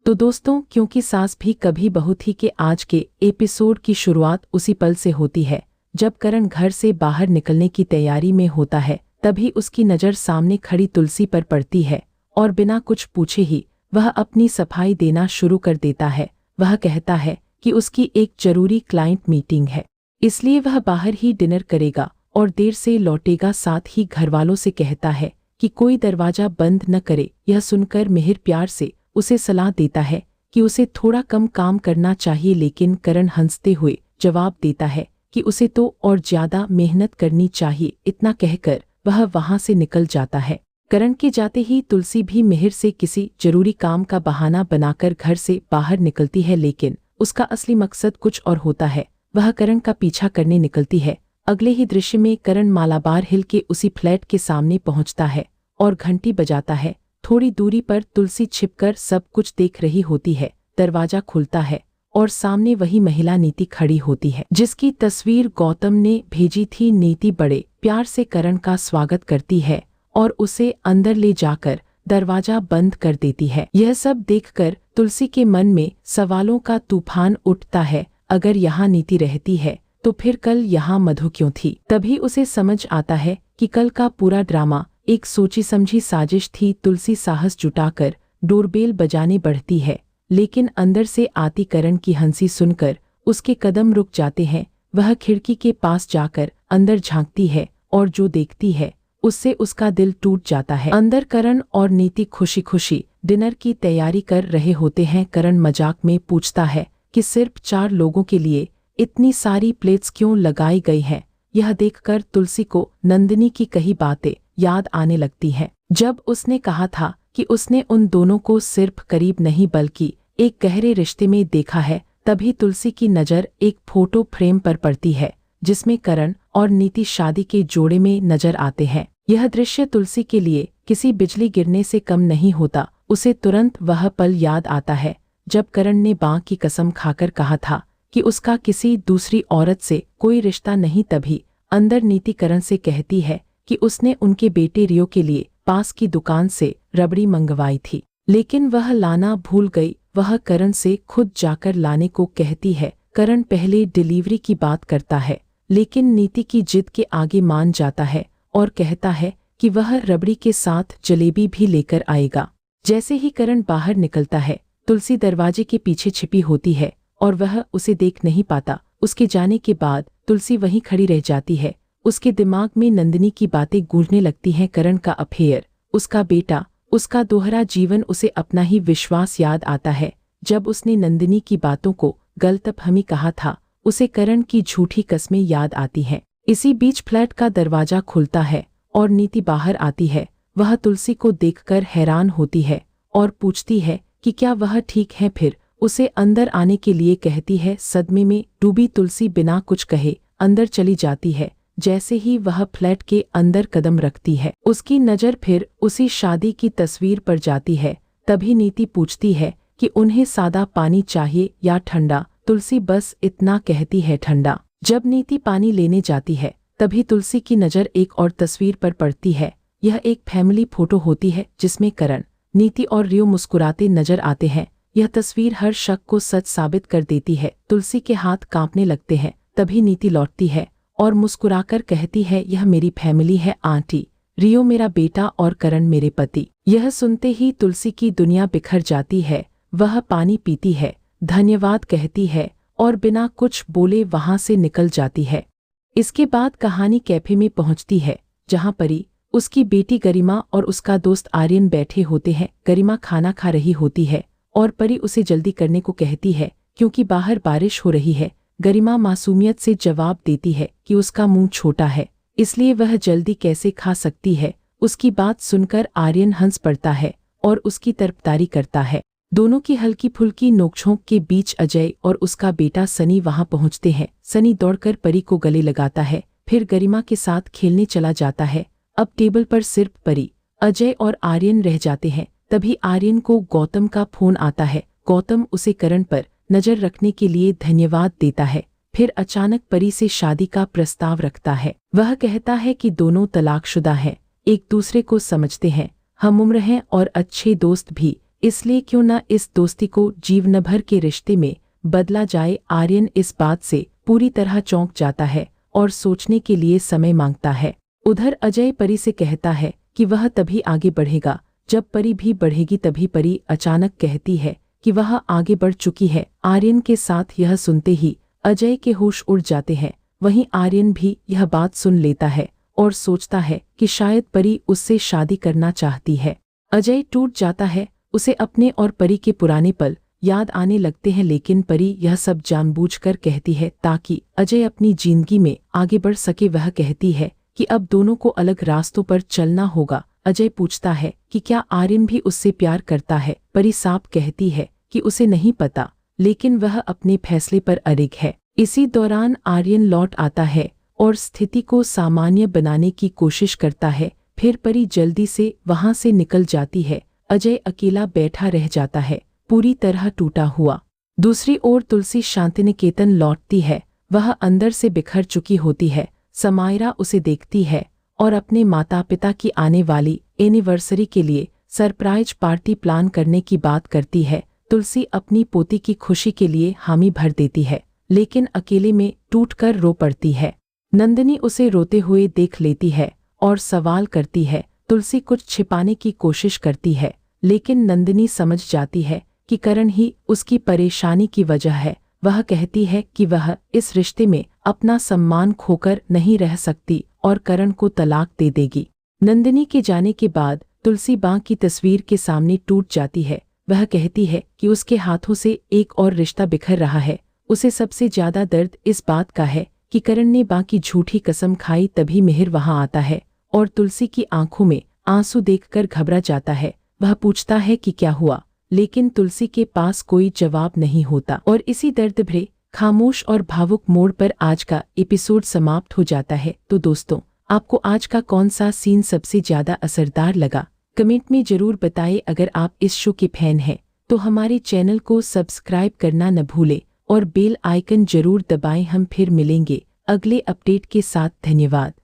तो दोस्तों, क्योंकि सास भी कभी बहू थी के आज के एपिसोड की शुरुआत उसी पल से होती है जब करण घर से बाहर निकलने की तैयारी में होता है। तभी उसकी नज़र सामने खड़ी तुलसी पर पड़ती है और बिना कुछ पूछे ही वह अपनी सफाई देना शुरू कर देता है। वह कहता है कि उसकी एक जरूरी क्लाइंट मीटिंग है, इसलिए वह बाहर ही डिनर करेगा और देर से लौटेगा। साथ ही घरवालों से कहता है कि कोई दरवाजा बंद न करे। यह सुनकर मिहिर प्यार से उसे सलाह देता है कि उसे थोड़ा कम काम करना चाहिए, लेकिन करण हंसते हुए जवाब देता है कि उसे तो और ज्यादा मेहनत करनी चाहिए। इतना कहकर वह वहां से निकल जाता है। करण के जाते ही तुलसी भी मिहिर से किसी जरूरी काम का बहाना बनाकर घर से बाहर निकलती है, लेकिन उसका असली मकसद कुछ और होता है। वह करण का पीछा करने निकलती है। अगले ही दृश्य में करण मालाबार हिल के उसी फ्लैट के सामने पहुंचता है और घंटी बजाता है। थोड़ी दूरी पर तुलसी छिपकर सब कुछ देख रही होती है। दरवाजा खुलता है और सामने वही महिला नीति खड़ी होती है जिसकी तस्वीर गौतम ने भेजी थी। नीति बड़े प्यार से करण का स्वागत करती है और उसे अंदर ले जाकर दरवाजा बंद कर देती है। यह सब देखकर तुलसी के मन में सवालों का तूफान उठता है। अगर यहाँ नीति रहती है तो फिर कल यहाँ मधु क्यों थी? तभी उसे समझ आता है कि कल का पूरा ड्रामा एक सोची समझी साजिश थी। तुलसी साहस जुटाकर डोरबेल बजाने बढ़ती है, लेकिन अंदर से आती करण की हंसी सुनकर उसके कदम रुक जाते हैं। वह खिड़की के पास जाकर अंदर झांकती है और जो देखती है उससे उसका दिल टूट जाता है। अंदर करण और नीति खुशी खुशी डिनर की तैयारी कर रहे होते हैं। करण मजाक में पूछता है कि सिर्फ 4 लोगों के लिए इतनी सारी प्लेट्स क्यों लगाई गई हैं? यह देखकर तुलसी को नंदिनी की कही बातें याद आने लगती हैं। जब उसने कहा था कि उसने उन दोनों को सिर्फ करीब नहीं बल्कि एक गहरे रिश्ते में देखा है, तभी तुलसी की नज़र एक फोटो फ्रेम पर पड़ती है जिसमें करण और नीति शादी के जोड़े में नजर आते हैं। यह दृश्य तुलसी के लिए किसी बिजली गिरने से कम नहीं होता। उसे तुरंत वह पल याद आता है जब करण ने बाँ की कसम खाकर कहा था कि उसका किसी दूसरी औरत से कोई रिश्ता नहीं। तभी अंदर नीति करण से कहती है कि उसने उनके बेटे रियो के लिए पास की दुकान से रबड़ी मंगवाई थी, लेकिन वह लाना भूल गई। वह करण से खुद जाकर लाने को कहती है। करण पहले डिलीवरी की बात करता है, लेकिन नीति की जिद के आगे मान जाता है और कहता है कि वह रबड़ी के साथ जलेबी भी लेकर आएगा। जैसे ही करण बाहर निकलता है, तुलसी दरवाजे के पीछे छिपी होती है और वह उसे देख नहीं पाता। उसके जाने के बाद तुलसी वहीं खड़ी रह जाती है। उसके दिमाग में नंदिनी की बातें गूंजने लगती हैं। करण का अफेयर, उसका बेटा, उसका दोहरा जीवन। उसे अपना ही विश्वास याद आता है जब उसने नंदिनी की बातों को गलतफहमी कहा था। उसे करण की झूठी कस्में याद आती हैं। इसी बीच फ्लैट का दरवाजा खुलता है और नीति बाहर आती है। वह तुलसी को देखकर हैरान होती है और पूछती है कि क्या वह ठीक है। फिर उसे अंदर आने के लिए कहती है। सदमे में डूबी तुलसी बिना कुछ कहे अंदर चली जाती है। जैसे ही वह फ्लैट के अंदर कदम रखती है, उसकी नज़र फिर उसी शादी की तस्वीर पर जाती है। तभी नीति पूछती है कि उन्हें सादा पानी चाहिए या ठंडा। तुलसी बस इतना कहती है, ठंडा। जब नीति पानी लेने जाती है, तभी तुलसी की नज़र एक और तस्वीर पर पड़ती है। यह एक फैमिली फोटो होती है जिसमें करण, नीति और रियो मुस्कुराते नजर आते हैं। यह तस्वीर हर शक को सच साबित कर देती है। तुलसी के हाथ कांपने लगते हैं। तभी नीति लौटती है और मुस्कुराकर कहती है, यह मेरी फैमिली है आंटी। रियो मेरा बेटा और करण मेरे पति। यह सुनते ही तुलसी की दुनिया बिखर जाती है। वह पानी पीती है, धन्यवाद कहती है और बिना कुछ बोले वहां से निकल जाती है। इसके बाद कहानी कैफे में पहुंचती है जहां परी, उसकी बेटी गरिमा और उसका दोस्त आर्यन बैठे होते हैं। गरिमा खाना खा रही होती है और परी उसे जल्दी करने को कहती है क्योंकि बाहर बारिश हो रही है। गरिमा मासूमियत से जवाब देती है कि उसका मुंह छोटा है, इसलिए वह जल्दी कैसे खा सकती है। उसकी बात सुनकर आर्यन हंस पड़ता है और उसकी तरफदारी करता है। दोनों की हल्की फुल्की नोकझोंक के बीच अजय और उसका बेटा सनी वहां पहुंचते हैं। सनी दौड़कर परी को गले लगाता है, फिर गरिमा के साथ खेलने चला जाता है। अब टेबल पर सिर्फ परी, अजय और आर्यन रह जाते हैं। तभी आर्यन को गौतम का फोन आता है। गौतम उसे करण पर नजर रखने के लिए धन्यवाद देता है। फिर अचानक परी से शादी का प्रस्ताव रखता है। वह कहता है कि दोनों तलाकशुदा हैं, एक दूसरे को समझते हैं, हमउम्र हैं और अच्छे दोस्त भी, इसलिए क्यों न इस दोस्ती को जीवन भर के रिश्ते में बदला जाए। आर्यन इस बात से पूरी तरह चौंक जाता है और सोचने के लिए समय मांगता है। उधर अजय परी से कहता है कि वह तभी आगे बढ़ेगा जब परी भी बढ़ेगी। तभी परी अचानक कहती है कि वह आगे बढ़ चुकी है। आर्यन के साथ यह सुनते ही अजय के होश उड़ जाते हैं। वहीं आर्यन भी यह बात सुन लेता है और सोचता है कि शायद परी उससे शादी करना चाहती है। अजय टूट जाता है। उसे अपने और परी के पुराने पल याद आने लगते हैं, लेकिन परी यह सब जानबूझकर कहती है ताकि अजय अपनी जिंदगी में आगे बढ़ सके। वह कहती है कि अब दोनों को अलग रास्तों पर चलना होगा। अजय पूछता है कि क्या आर्यन भी उससे प्यार करता है। परी साफ कहती है कि उसे नहीं पता, लेकिन वह अपने फैसले पर अड़िग है। इसी दौरान आर्यन लौट आता है और स्थिति को सामान्य बनाने की कोशिश करता है। फिर परी जल्दी से वहां से निकल जाती है। अजय अकेला बैठा रह जाता है, पूरी तरह टूटा हुआ। दूसरी ओर तुलसी शांतिनिकेतन लौटती है। वह अंदर से बिखर चुकी होती है। समायरा उसे देखती है और अपने माता पिता की आने वाली एनिवर्सरी के लिए सरप्राइज पार्टी प्लान करने की बात करती है। तुलसी अपनी पोती की खुशी के लिए हामी भर देती है, लेकिन अकेले में टूटकर रो पड़ती है। नंदिनी उसे रोते हुए देख लेती है और सवाल करती है। तुलसी कुछ छिपाने की कोशिश करती है, लेकिन नंदिनी समझ जाती है कि करण ही उसकी परेशानी की वजह है। वह कहती है कि वह इस रिश्ते में अपना सम्मान खोकर नहीं रह सकती और करण को तलाक दे देगी। नंदिनी के जाने के बाद तुलसी बाँ की तस्वीर के सामने टूट जाती है। वह कहती है कि उसके हाथों से एक और रिश्ता बिखर रहा है। उसे सबसे ज्यादा दर्द इस बात का है कि करण ने बाँ की झूठी कसम खाई। तभी मिहिर वहां आता है और तुलसी की आंखों में आंसू देखकर घबरा जाता है। वह पूछता है कि क्या हुआ, लेकिन तुलसी के पास कोई जवाब नहीं होता और इसी दर्द भरे, खामोश और भावुक मोड़ पर आज का एपिसोड समाप्त हो जाता है। तो दोस्तों, आपको आज का कौन सा सीन सबसे ज्यादा असरदार लगा, कमेंट में जरूर बताएं। अगर आप इस शो के फैन हैं तो हमारे चैनल को सब्सक्राइब करना न भूलें और बेल आइकन जरूर दबाएं। हम फिर मिलेंगे अगले अपडेट के साथ। धन्यवाद।